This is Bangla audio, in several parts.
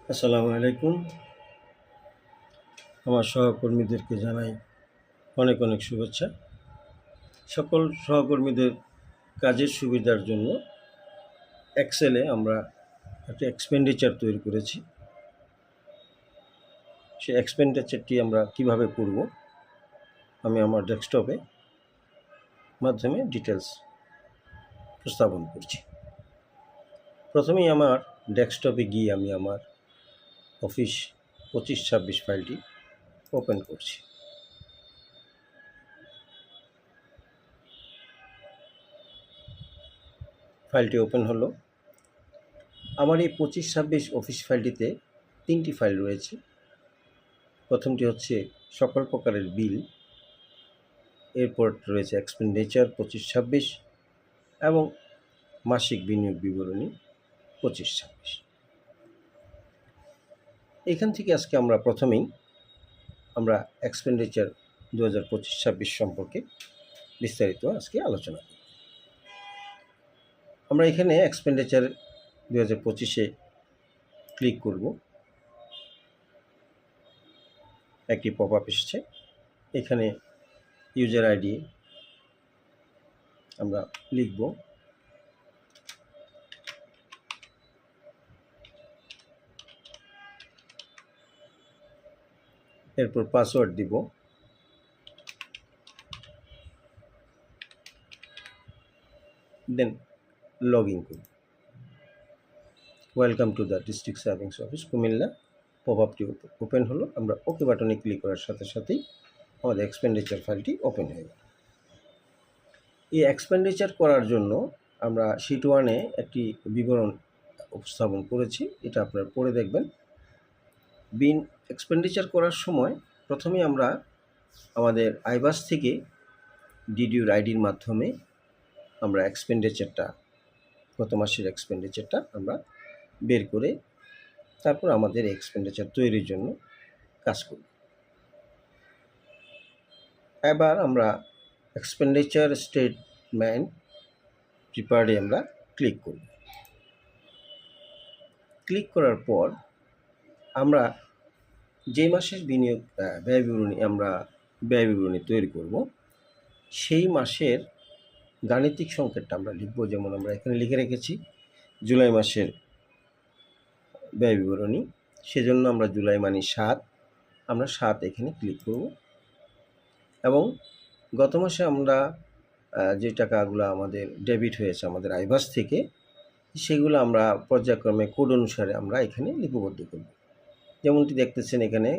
আসসালামু আলাইকুম। আমার সহকর্মীদেরকে জানাই অনেক অনেক শুভেচ্ছা। সকল সহকর্মীদের কাজের সুবিধার জন্য এক্সেলে আমরা একটা এক্সপেন্ডিচার তৈরি করেছি। সেই এক্সপেন্ডিচারটি আমরা কিভাবে করব আমি আমার ডেস্কটপে মাধ্যমে ডিটেলস উপস্থাপন করছি। প্রথমেই আমার ডেস্কটপে গিয়ে আমি আমার অফিস 25-26 ফাইলটি ওপেন করছি। ফাইলটি ওপেন হলো। আমার এই 25-26 অফিস ফাইলটিতে 3টি ফাইল রয়েছে। প্রথমটি হচ্ছে সকল প্রকারের বিল, এরপর রয়েছে এক্সপেন্ডিচার 25-26 এবং মাসিক বিনিয়োগ বিবরণী 25-26। এখান থেকে আজকে আমরা প্রথমেই আমরা এক্সপেন্ডিচার 2025-26 সম্পর্কে বিস্তারিত আজকে আলোচনা করি। আমরা এখানে এক্সপেন্ডিচার 2025-এ ক্লিক করব। একটি পপ আপ এসছে। এখানে ইউজার আইডি আমরা লিখব। এরপর পাসওয়ার্ড দিব। দেন লগ ইন করব। Welcome to the district service office Comilla pop আপটি ওপেন হলো। আমরা ওকে বাটনে ক্লিক করার সাথে সাথেই আমাদের এক্সপেন্ডিচার ফাইলটি ওপেন হয়ে গেল। এই এক্সপেন্ডিচার করার জন্য আমরা শিট 1-এ একটি বিবরণ উপস্থাপন করেছি, এটা আপনারা পড়ে দেখবেন। বিন এক্সপেন্ডিচার করার সময় প্রথমেই আমরা আমাদের আইবাস থেকে ডিডিউর আইডির মাধ্যমে আমরা এক্সপেন্ডিচারটা গত মাসের এক্সপেন্ডিচারটা আমরা বের করে তারপর আমাদের এক্সপেন্ডিচার তৈরির জন্য কাজ করব। এবার আমরা এক্সপেন্ডিচার স্টেটমেন্ট প্রিপারেডে আমরা ক্লিক করব। ক্লিক করার পর আমরা যে মাসের বিনিয়োগ ব্যয় বিবরণী তৈরি করব সেই মাসের গাণিতিক সংকেতটা আমরা লিখব। যেমন আমরা এখানে লিখে রেখেছি জুলাই মাসের ব্যয় বিবরণী, সেজন্য আমরা জুলাই মানে 7, আমরা 7 এখানে ক্লিক করব এবং গত মাসে আমরা যে টাকাগুলো আমাদের ডেবিট হয়েছে আমাদের আইবাস থেকে সেগুলো আমরা পর্যায়ক্রমে কোড অনুসারে আমরা এখানে লিপিবদ্ধ করব। যেমনটি দেখতেছেন এখানে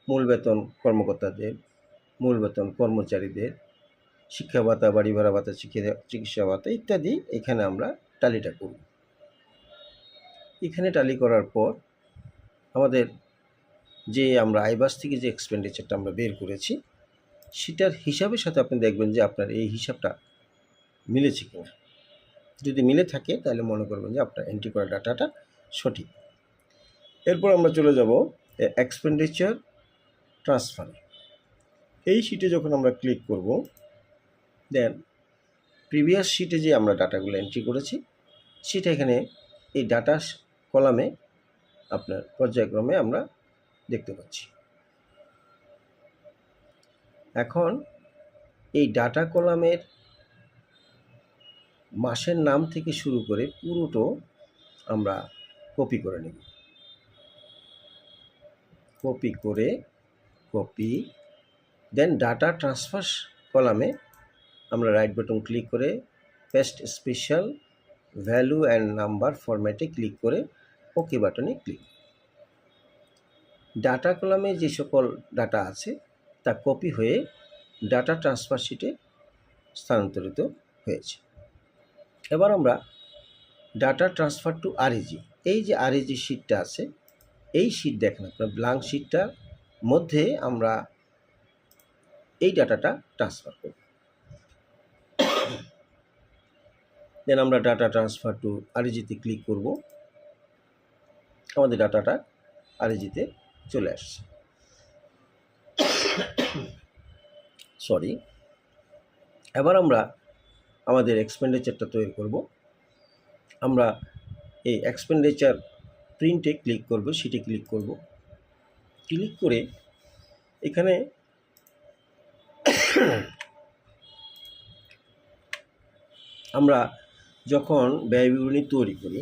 মূল বেতন কর্মকর্তাদের, মূল বেতন কর্মচারীদের, শিক্ষা ভাতা, বাড়ি ভাড়া ভাতা, চিকিৎসা ভাতা ইত্যাদি এখানে আমরা টালিটা করব। এখানে টালি করার পর আমাদের যে আমরা আইবাস থেকে যে এক্সপেন্ডিচারটা আমরা বের করেছি সেটার হিসাবের সাথে আপনি দেখবেন যে আপনার এই হিসাবটা মিলেছে কিনা। যদি মিলে থাকে তাহলে মনে করবেন যে আপনার এন্ট্রি করা ডাটাটা সঠিক। এরপর আমরা চলে যাব এক্সপেন্ডিচার ট্রান্সফারে। এই শিটে যখন আমরা ক্লিক করব দেন প্রিভিয়াস শিটে যে আমরা ডাটাগুলো এন্ট্রি করেছি সেটা এখানে এই ডাটা কলামে আপনার পর্যায়ক্রমে আমরা দেখতে পাচ্ছি। এখন এই ডাটা কলামের মাসের নাম থেকে শুরু করে পুরোটো আমরা কপি করে নেব। কপি দেন ডাটা ট্রান্সফার কলামে আমরা রাইট বাটন ক্লিক করে paste special value and number ফরম্যাটে ক্লিক করে ওকে বাটনে ক্লিক। ডাটা কলামে যে সকল ডাটা আছে তা কপি হয়ে ডাটা ট্রান্সফার শিটে স্থানান্তরিত হয়েছে। এবার আমরা ডাটা ট্রান্সফার টু আরইজি, এই যে আরইজি শিটটা আছে এই শিট দেখেন আপনার ব্ল্যাঙ্ক শিটটার মধ্যে আমরা এই ডাটাটা ট্রান্সফার করব। দেন আমরা ডাটা ট্রান্সফার টু আরইজিতে ক্লিক করব। আমাদের ডাটাটা আরইজিতে চলে আসছে। এবার আমরা আমাদের এক্সপেন্ডিচারটা তৈরি করব। আমরা এই এক্সপেন্ডিচার প্রিন্টে ক্লিক করব, শিটে ক্লিক করব। ক্লিক করে এখানে আমরা যখন ব্যয় বিবরণী তৈরি করি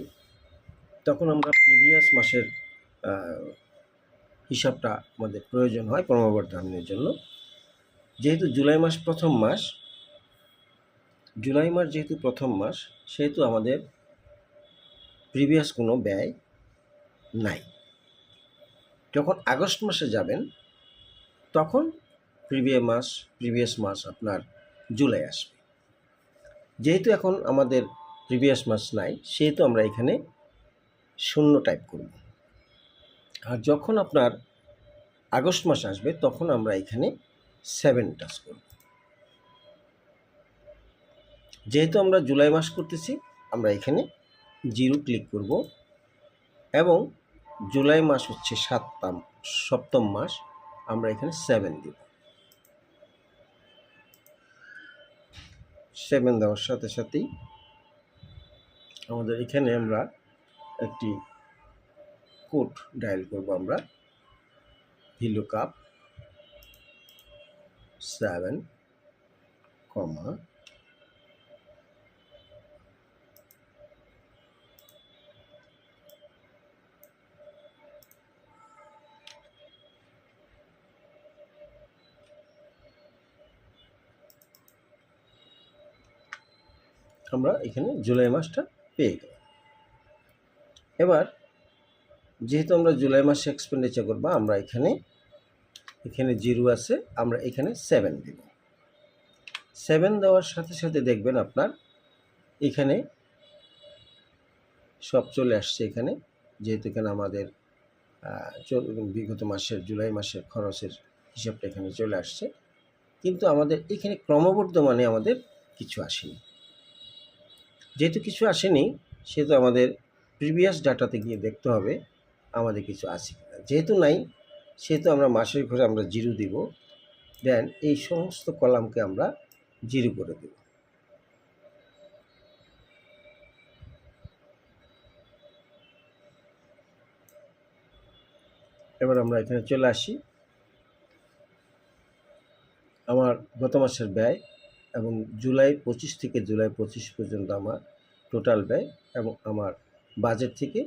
তখন আমরা প্রিভিয়াস মাসের হিসাবটা আমাদের প্রয়োজন হয় ক্রমবর্ধনের জন্য। যেহেতু জুলাই মাস প্রথম মাস, যেহেতু প্রথম মাস, সেহেতু আমাদের প্রিভিয়াস কোনো ব্যয় নাই। যখন আগস্ট মাসে যাবেন তখন প্রিভিয়াস মাস আপনার জুলাই আসবে। যেহেতু এখন আমাদের প্রিভিয়াস মাস নাই, সেহেতু আমরা এখানে 0 টাইপ করব। আর যখন আপনার আগস্ট মাস আসবে তখন আমরা এখানে 7 টাচ করব। যেহেতু আমরা জুলাই মাস করতেছি, আমরা এখানে 0 ক্লিক করব এবং জুলাই মাস হচ্ছে সপ্তম মাস, আমরা এখানে 7 দেব। 7 দেওয়ার সাথে সাথেই আমাদের এখানে আমরা একটি কোড ডায়াল করব। আমরা VLOOKUP 7, আমরা এখানে জুলাই মাসটা পেয়ে গেলাম। এবার যেহেতু আমরা জুলাই মাসে এক্সপেন্ডিচার করব, আমরা এখানে 0 আছে, আমরা এখানে 7 দেব। 7 দেওয়ার সাথে সাথে দেখবেন আপনার এখানে সব চলে আসছে। এখানে যেহেতু এখানে আমাদের বিগত মাসের জুলাই মাসের খরচের হিসাবটা এখানে চলে আসছে, কিন্তু আমাদের এখানে ক্রমবর্ধমানে আমাদের কিছু আসেনি। যেহেতু কিছু আসেনি, সেহেতু আমাদের প্রিভিয়াস ডাটাতে গিয়ে দেখতে হবে আমাদের কিছু আছে কিনা। যেহেতু নাই, সেহেতু আমরা মাসের ঘরে আমরা 0 দিব। দেন এই সমস্ত কলামকে আমরা 0 করে দেব। এবার আমরা এখানে চলে আসি। আমার গত মাসের ব্যয় এবং জুলাই 25 থেকে জুলাই 25 পর্যন্ত আমার টোটাল ব্যয় এবং আমার বাজেট থেকে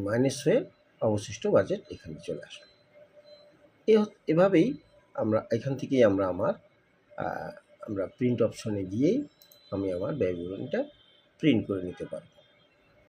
মাইনাস হয়ে অবশিষ্ট বাজেট এখানে চলে আসবে। এভাবেই আমরা এখান থেকেই আমরা প্রিন্ট অপশনে গিয়েই আমি আমার ব্যয় বিবরণীটা প্রিন্ট করে নিতে পারব।